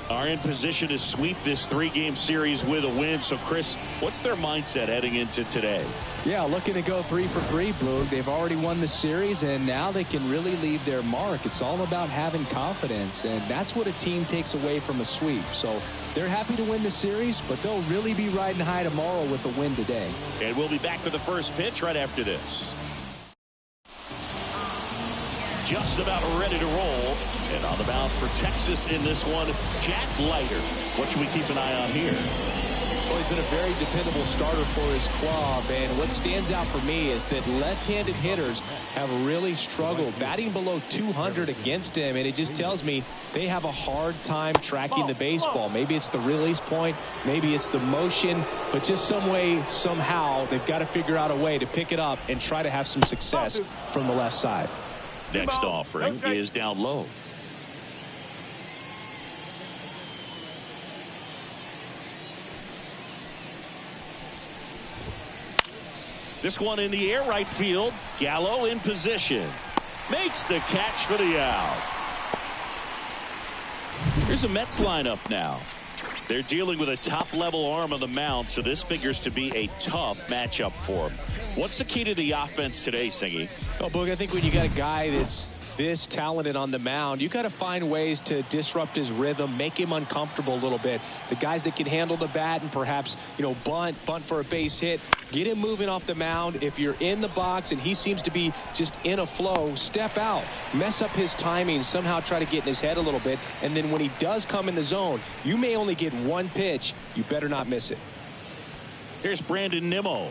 are in position to sweep this three-game series with a win. So, Chris, what's their mindset heading into today? Yeah, looking to go 3 for 3, Boog. They've already won the series, and now they can really leave their mark. It's all about having confidence, and that's what a team takes away from a sweep. So they're happy to win the series, but they'll really be riding high tomorrow with the win today. And we'll be back with the first pitch right after this. Just about ready to roll. And on the mound for Texas in this one, Jack Leiter. What should we keep an eye on here? Well, he's been a very dependable starter for his club, and what stands out for me is that left-handed hitters have really struggled batting below 200 against him, and it just tells me they have a hard time tracking the baseball. Maybe it's the release point, maybe it's the motion, but just some way, somehow, they've got to figure out a way to pick it up and try to have some success from the left side. Next offering is down low. This one in the air, right field. Gallo in position. Makes the catch for the out. Here's a Mets lineup now. They're dealing with a top-level arm on the mound, so this figures to be a tough matchup for them. What's the key to the offense today, Singy? Well, Boog, I think when you got a guy that's this talented on the mound, you got to find ways to disrupt his rhythm, make him uncomfortable a little bit. The guys that can handle the bat and perhaps, bunt for a base hit, get him moving off the mound. If you're in the box and he seems to be just in a flow, step out, mess up his timing, somehow try to get in his head a little bit. And then when he does come in the zone, you may only get one pitch. You better not miss it. Here's Brandon Nimmo.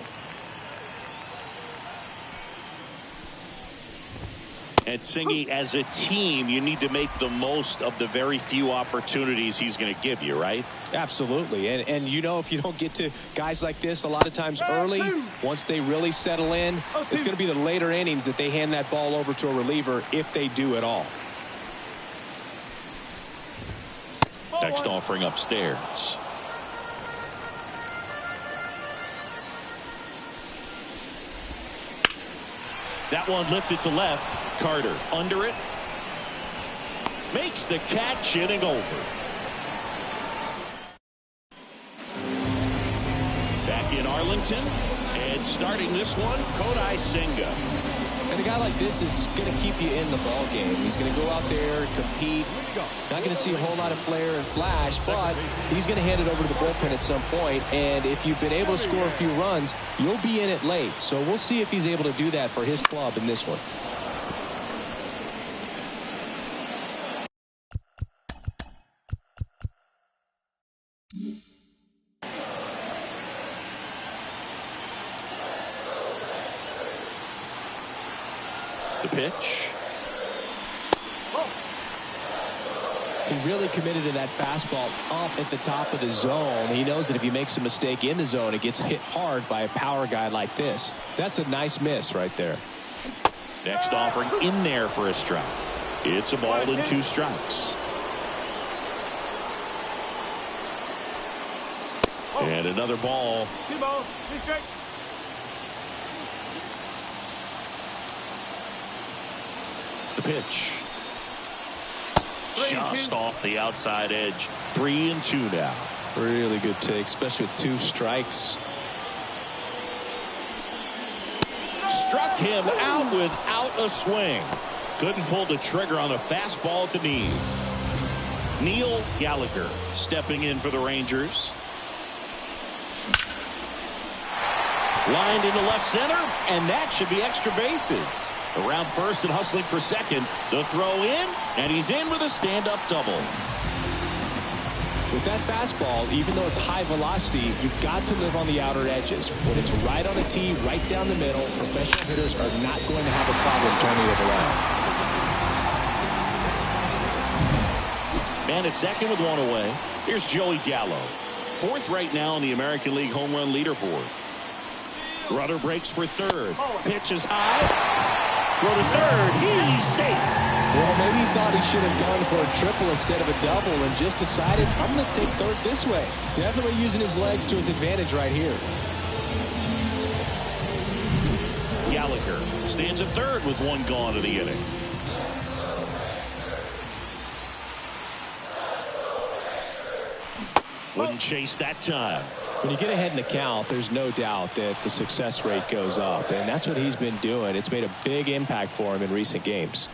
And Singy, as a team, you need to make the most of the very few opportunities he's going to give you, right? Absolutely. And if you don't get to guys like this a lot of times early, once they really settle in, it's going to be the later innings that they hand that ball over to a reliever, if they do at all. Next offering upstairs. That one lifted to left. Carter under it. Makes the catch, inning over. Back in Arlington. And starting this one, Kodai Senga. And a guy like this is going to keep you in the ball game. He's going to go out there and compete. Not going to see a whole lot of flair and flash, but he's going to hand it over to the bullpen at some point. And if you've been able to score a few runs, you'll be in it late. So we'll see if he's able to do that for his club in this one. The pitch. He really committed to that fastball up at the top of the zone. He knows that if he makes a mistake in the zone, it gets hit hard by a power guy like this. That's a nice miss right there. Next offering in there for a strike. It's a ball and 2 strikes. And another ball. 2 balls, 2 strikes. The pitch. Just off the outside edge. 3-2 now. Really good take, especially with 2 strikes. Struck him out without a swing. Couldn't pull the trigger on a fastball at the knees. Neil Gallagher stepping in for the Rangers. Lined into left center, and that should be extra bases. Around first and hustling for second. The throw in, and he's in with a stand-up double. With that fastball, even though it's high velocity, you've got to live on the outer edges. When it's right on a tee, right down the middle, professional hitters are not going to have a problem turning it around. Man at second with 1 away. Here's Joey Gallo. 4th right now on the American League home run leaderboard. Rudder breaks for 3rd. Pitch is high. Throw to 3rd. He's safe. Well, maybe he thought he should have gone for a triple instead of a double and just decided, I'm going to take 3rd this way. Definitely using his legs to his advantage right here. Gallagher stands at 3rd with 1 gone in the inning. Wouldn't chase that time. When you get ahead in the count, there's no doubt that the success rate goes up, and that's what he's been doing. It's made a big impact for him in recent games.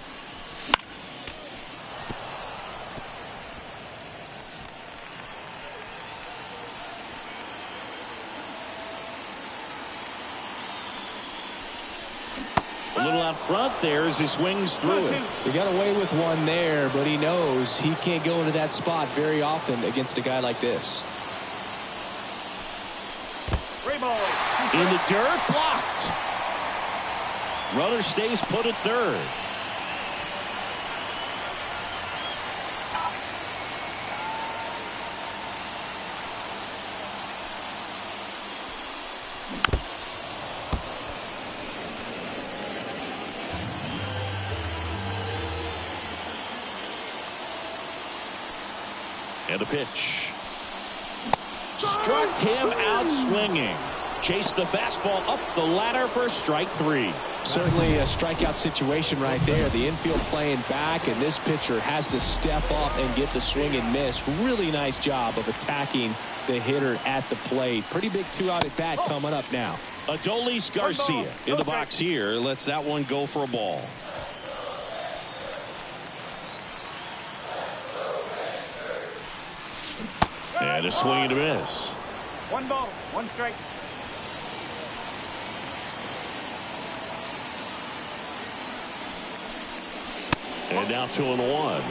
A little out front there as he swings through it. He got away with one there, but he knows he can't go into that spot very often against a guy like this. In the dirt, blocked. Runner stays put at third. And a pitch. Struck him out swinging. Chased the fastball up the ladder for strike three. Certainly a strikeout situation right there. The infield playing back, and this pitcher has to step up and get the swing and miss. Really nice job of attacking the hitter at the plate. Pretty big two-out at bat coming up now. Adolis Garcia in the box here. Lets that one go for a ball. And a swing and a miss. 1 ball, 1 strike. And now 2-1. 2-1.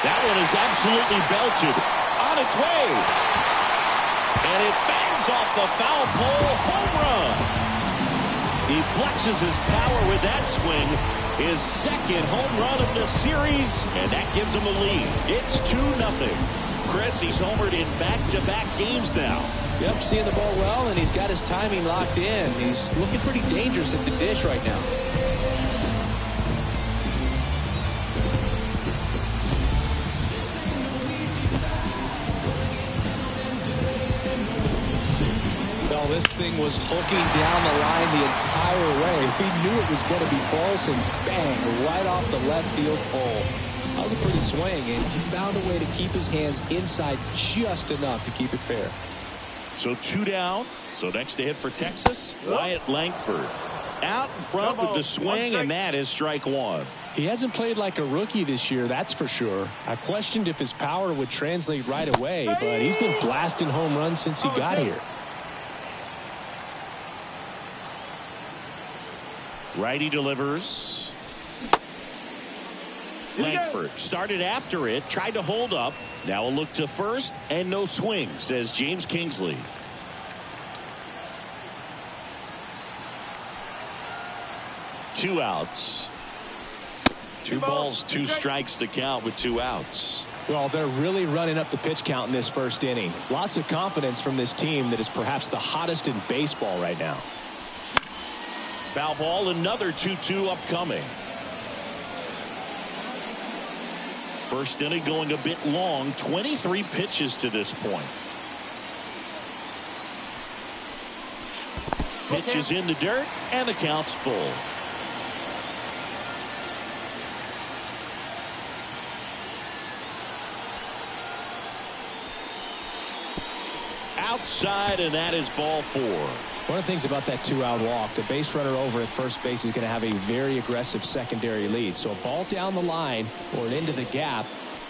That one is absolutely belted. On its way. And it bangs off the foul pole. Home run. He flexes his power with that swing. His second home run of the series. And that gives him a lead. It's 2-0. Chris, he's homered in back-to-back games now. Yep, seeing the ball well, and he's got his timing locked in. He's looking pretty dangerous at the dish right now. Well, this thing was hooking down the line the entire way. We knew it was going to be close, and bang, right off the left field pole. That was a pretty swing, and he found a way to keep his hands inside just enough to keep it fair. So 2 down. So next to hit for Texas, Wyatt Langford. Out in front with the swing, and that is strike one. He hasn't played like a rookie this year, that's for sure. I questioned if his power would translate right away, but he's been blasting home runs since he got here. Righty delivers. Langford started after it, tried to hold up. Now a look to first, and no swing, says James Kingsley. Two outs. 2 balls, 2 strikes to count with 2 outs. Well, they're really running up the pitch count in this first inning. Lots of confidence from this team that is perhaps the hottest in baseball right now. Foul ball, another 2-2 upcoming. First inning going a bit long, 23 pitches to this point. Pitches in the dirt, and the count's full. Outside, and that is ball 4. One of the things about that 2-out walk, the base runner over at first base is going to have a very aggressive secondary lead. So a ball down the line or into the gap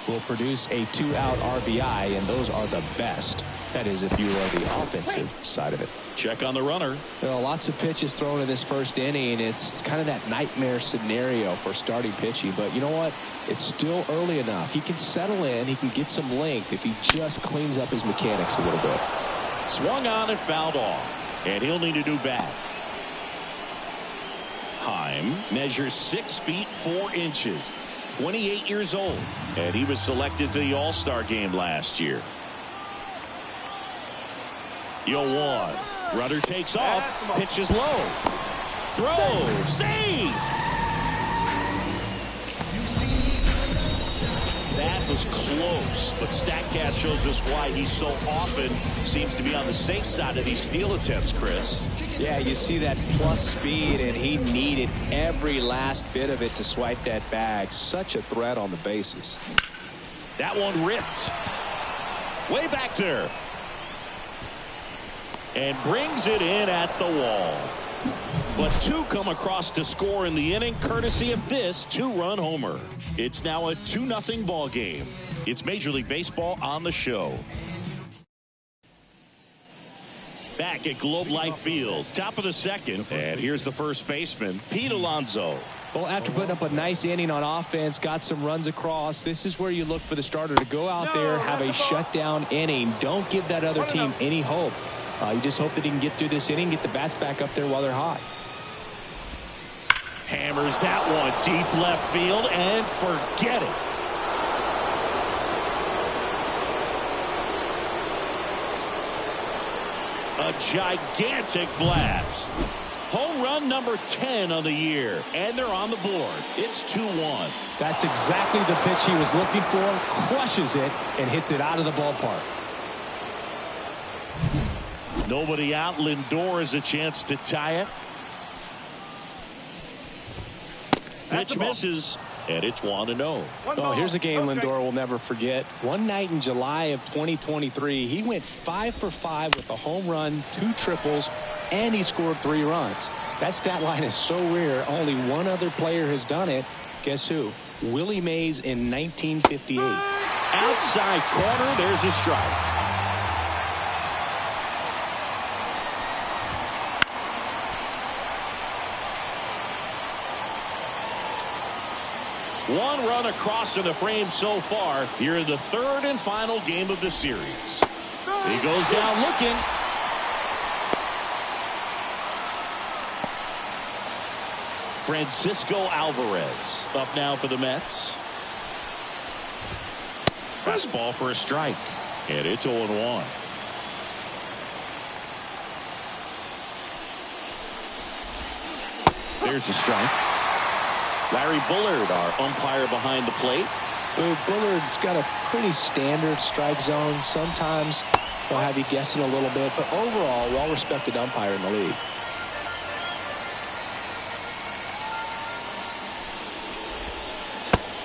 will produce a 2-out RBI, and those are the best. That is, if you are the offensive side of it. Check on the runner. There are lots of pitches thrown in this first inning. It's kind of that nightmare scenario for starting pitching. But you know what? It's still early enough. He can settle in. He can get some length if he just cleans up his mechanics a little bit. Swung on and fouled off. And he'll need a new bat. Heim measures 6 feet 4 inches. 28 years old. And he was selected to the All-Star game last year. 0-1. Runner takes off. Pitches low. Throw. Save. That was close, but StatCast shows us why he so often seems to be on the safe side of these steal attempts, Chris. Yeah, you see that plus speed, and he needed every last bit of it to swipe that bag. Such a threat on the bases. That one ripped. Way back there. And brings it in at the wall. But two come across to score in the inning, courtesy of this two-run homer. It's now a 2-0 ball game. It's Major League Baseball on the show. Back at Globe Life Field, top of the second, and here's the first baseman, Pete Alonso. Well, after putting up a nice inning on offense, got some runs across, this is where you look for the starter to go out there, have a shutdown inning. Don't give that other team any hope. You just hope that he can get through this inning, get the bats back up there while they're hot. Hammers that one deep left field, and forget it. A gigantic blast. Home run number 10 on the year, and they're on the board. It's 2-1. That's exactly the pitch he was looking for. Crushes it and hits it out of the ballpark. Nobody out. Lindor has a chance to tie it. Pitch misses, and it's 1-0. Oh, here's a game Lindor will never forget. One night in July of 2023, he went 5 for 5 with a home run, 2 triples, and he scored 3 runs. That stat line is so rare. Only one other player has done it. Guess who? Willie Mays in 1958. Outside corner, there's a strike. One run across in the frame so far here in the third and final game of the series. He goes down looking. Francisco Alvarez up now for the Mets. Fastball for a strike, and it's 0-1. There's a strike. Larry Bullard, our umpire behind the plate. Bullard's got a pretty standard strike zone. Sometimes they'll have you guessing a little bit, but overall, well-respected umpire in the league.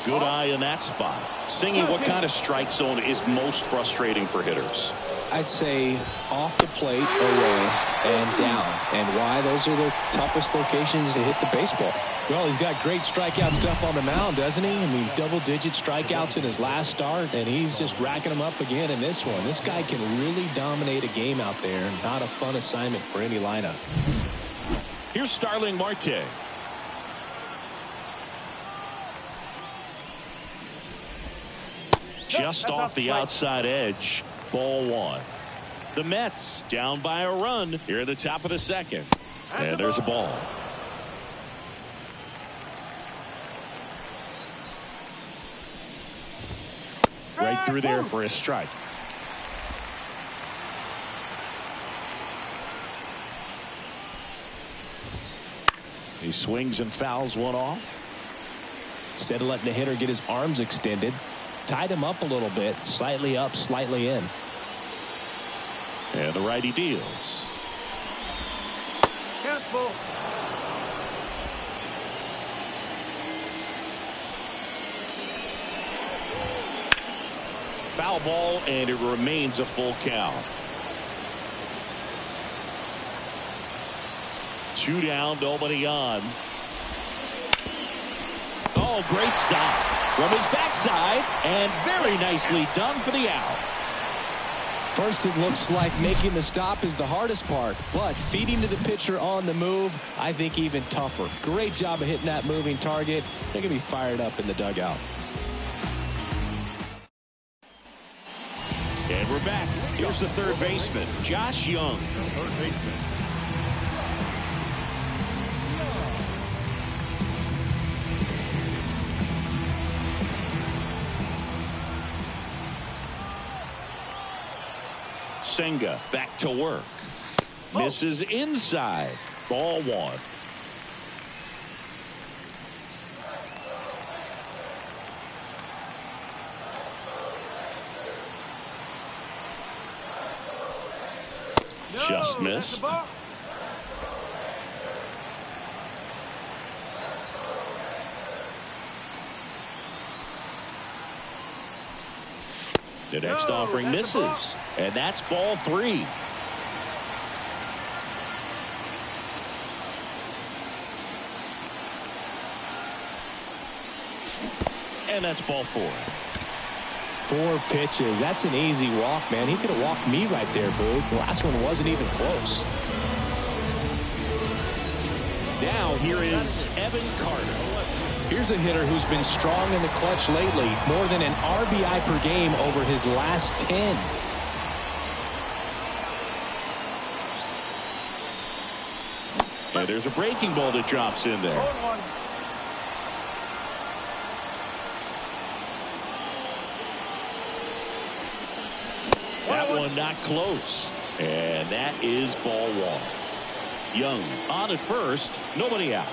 Good eye in that spot. Singy, what kind of strike zone is most frustrating for hitters? I'd say off the plate, away, and down. And why? Those are the toughest locations to hit the baseball. Well, he's got great strikeout stuff on the mound, doesn't he? I mean, double-digit strikeouts in his last start, and he's just racking them up again in this one. This guy can really dominate a game out there. Not a fun assignment for any lineup. Here's Starling Marte. Just off the outside edge. Ball 1. The Mets down by a run here at the top of the second. And there's a ball. Right through there for a strike. He swings and fouls one off. Instead of letting the hitter get his arms extended, tied him up a little bit, slightly up, slightly in. And the righty deals. Careful. Foul ball, and it remains a full count. 2 down, nobody on. Oh, great stop from his backside, and very nicely done for the out. First, it looks like making the stop is the hardest part, but feeding to the pitcher on the move, I think even tougher. Great job of hitting that moving target. They're going to be fired up in the dugout. And we're back. Here's the third baseman, Josh Young. Third baseman. Senga back to work. Misses inside. Ball 1. Just missed. The next offering misses, and that's ball 3. And that's ball 4. 4 pitches. That's an easy walk, man. He could have walked me right there, Boo. The last one wasn't even close. Now here is Evan Carter. Here's a hitter who's been strong in the clutch lately. More than an RBI per game over his last 10. And there's a breaking ball that drops in there. That one not close. And that is ball 1. Young on at first. Nobody out.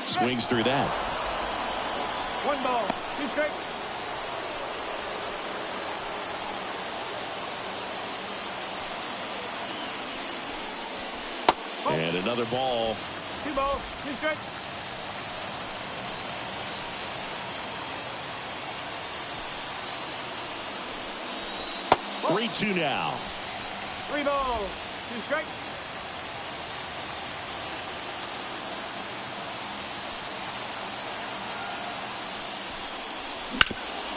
Swings through that. 1 ball, 2 strikes. And another ball. 2 balls, 2 strikes. Oh. 3-2 now. 3 balls, 2 strikes.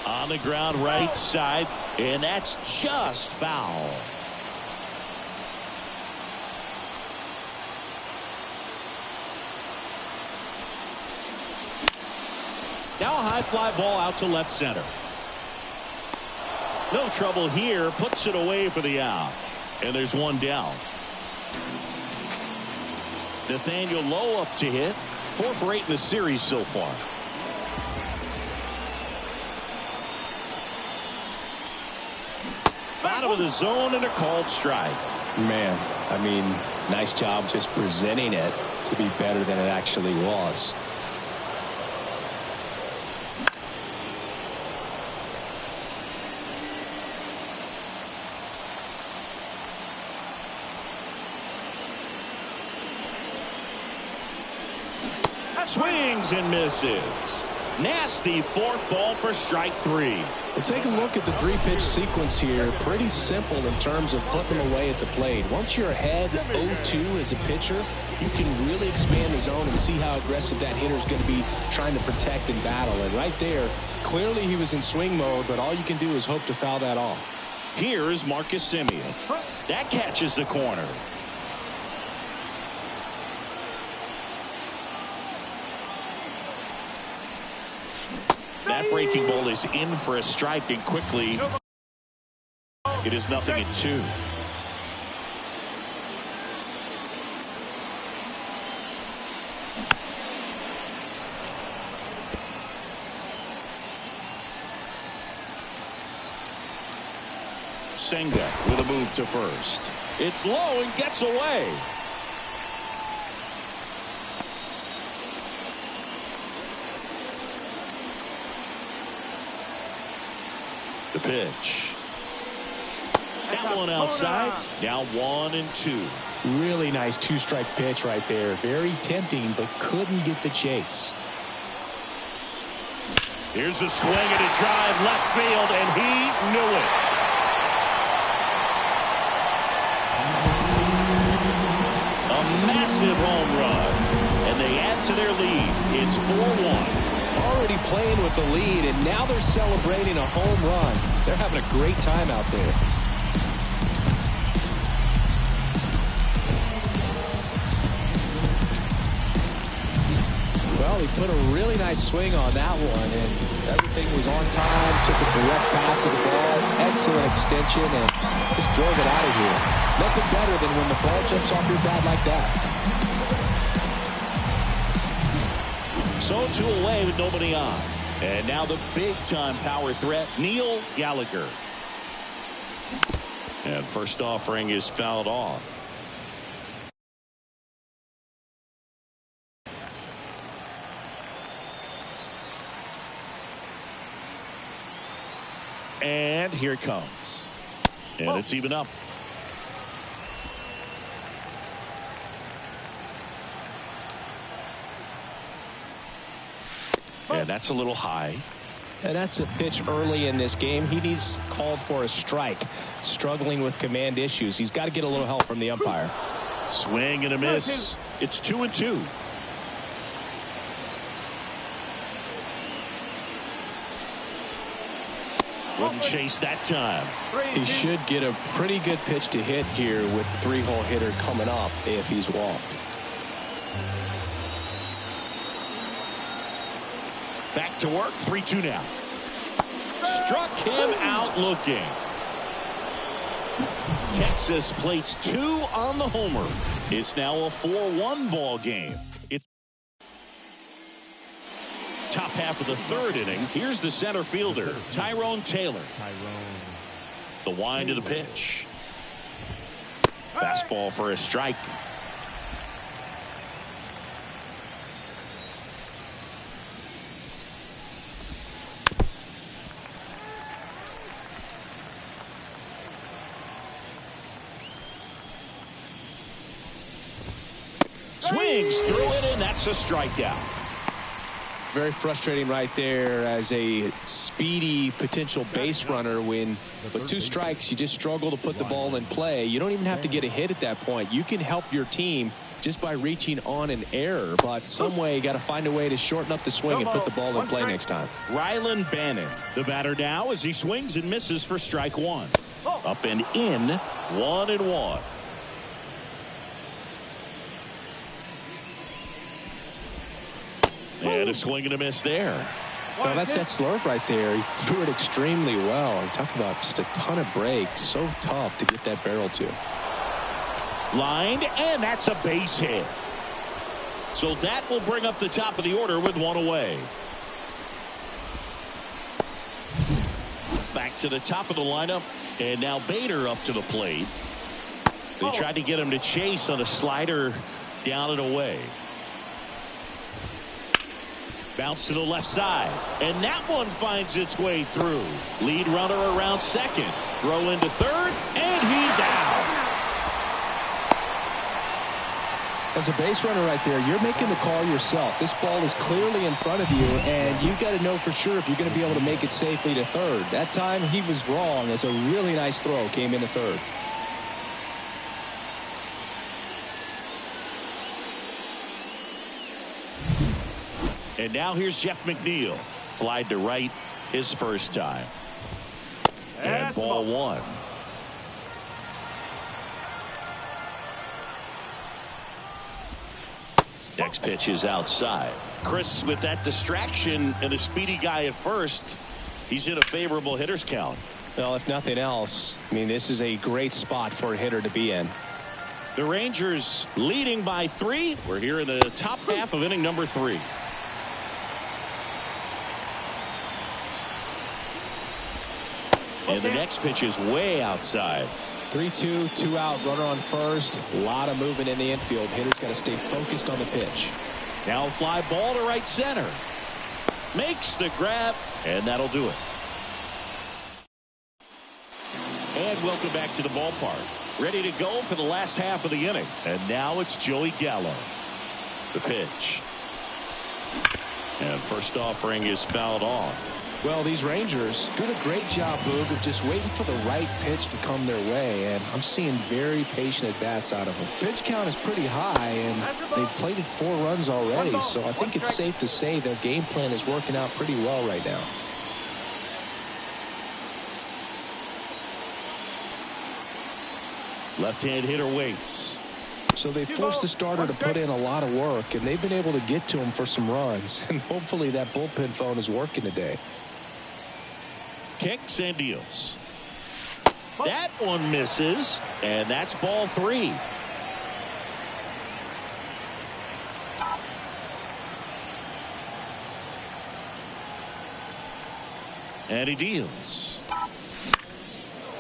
On the ground right side, and that's just foul. Now a high fly ball out to left center. No trouble here, puts it away for the out. And there's one down. Nathaniel Lowe up to hit. 4 for 8 in the series so far. Bottom of the zone and a called strike. Man, I mean, nice job just presenting it to be better than it actually was. Swings and misses. Nasty forkball for strike 3. Well, take a look at the 3-pitch sequence here. Pretty simple in terms of putting them away at the plate. Once you're ahead 0-2 as a pitcher, you can really expand the zone and see how aggressive that hitter is going to be trying to protect and battle. And right there, clearly he was in swing mode, but all you can do is hope to foul that off. Here is Marcus Semien. That catches the corner. That breaking ball is in for a strike, and quickly it is 0-2. Senga with a move to first. It's low and gets away. The pitch. That one outside. Now 1-2. Really nice 2-strike pitch right there. Very tempting, but couldn't get the chase. Here's a swing and a drive left field, and he knew it. A massive home run, and they add to their lead. It's 4-1. Already playing with the lead, and now they're celebrating a home run. They're having a great time out there. Well, he put a really nice swing on that one, and everything was on time. Took a direct path to the ball. Excellent extension, and just drove it out of here. Nothing better than when the ball jumps off your bat like that. So 2 away with nobody on. And now the big-time power threat, Neil Gallagher. And first offering is fouled off. And here it comes. And it's even up. And that's a little high. And that's a pitch early in this game. He needs called for a strike. Struggling with command issues. He's got to get a little help from the umpire. Swing and a miss. It's 2-2. Wouldn't chase that time. He should get a pretty good pitch to hit here with the three-hole hitter coming up if he's walked. Back to work. 3-2 now. Struck him out looking. Texas plates 2 on the homer. It's now a 4-1 ball game. It's top half of the third inning. Here's the center fielder, Tyrone Taylor. The wind of the pitch. Fastball for a strike. Swings through it, and that's a strikeout. Very frustrating right there as a speedy potential base runner. When with 2 strikes, you just struggle to put the ball in play. You don't even have to get a hit at that point. You can help your team just by reaching on an error. But some way, you got to find a way to shorten up the swing and put the ball in play next time. Rylan Bannon, the batter now, as he swings and misses for strike 1. Up and in, 1-1. And a swing and a miss there. Well, that's that slurve right there. He threw it extremely well. I'm talking about just a ton of breaks. So tough to get that barrel to. Lined, and that's a base hit. So that will bring up the top of the order with 1 away. Back to the top of the lineup, and now Bader up to the plate. They tried to get him to chase on a slider down and away. Bounce to the left side, and that one finds its way through. Lead runner around second. Throw into third, and he's out. As a base runner right there, you're making the call yourself. This ball is clearly in front of you, and you've got to know for sure if you're going to be able to make it safely to third. That time he was wrong, as a really nice throw came into third. And now here's Jeff McNeil. Flied to right his first time. And ball 1. Next pitch is outside. Chris, with that distraction and a speedy guy at first, he's in a favorable hitter's count. Well, if nothing else, I mean, this is a great spot for a hitter to be in. The Rangers leading by 3. We're here in the top half of inning number 3. And the next pitch is way outside. 3-2, 2 out, runner on first. A lot of movement in the infield. Hitter's got to stay focused on the pitch. Now a fly ball to right center. Makes the grab, and that'll do it. And welcome back to the ballpark. Ready to go for the last half of the inning. And now it's Joey Gallo. The pitch. And first offering is fouled off. Well, these Rangers doing a great job, Boog, of just waiting for the right pitch to come their way, and I'm seeing very patient at-bats out of them. Pitch count is pretty high, and they've plated 4 runs already, so I think it's safe to say their game plan is working out pretty well right now. Left-hand hitter waits. So they forced the starter to put in a lot of work, and they've been able to get to him for some runs, and hopefully that bullpen phone is working today. Kicks and deals. That one misses, and that's ball 3. And he deals.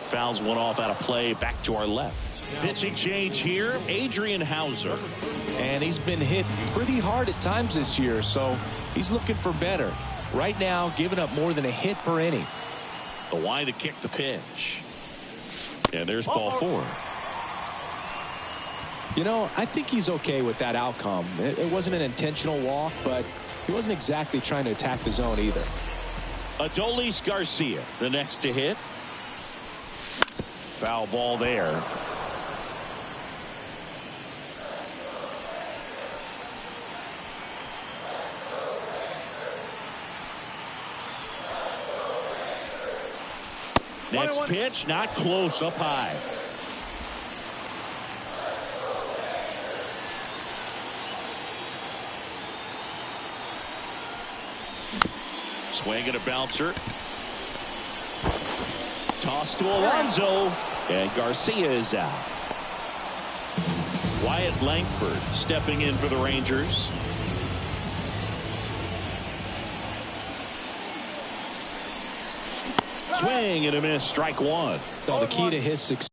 Fouls one off out of play, back to our left. Pitching change here, Adrian Hauser. And he's been hit pretty hard at times this year, so he's looking for better. Right now, giving up more than a hit per inning. The wind to kick the pitch. And there's ball 4. You know, I think he's okay with that outcome. It wasn't an intentional walk, but He wasn't exactly trying to attack the zone either. Adolis Garcia, the next to hit. Foul ball there. Next pitch, not close, up high. Swing and a bouncer. Toss to Alonso. And Garcia is out. Wyatt Langford stepping in for the Rangers. Swing and a miss, strike one. Well, the key to his success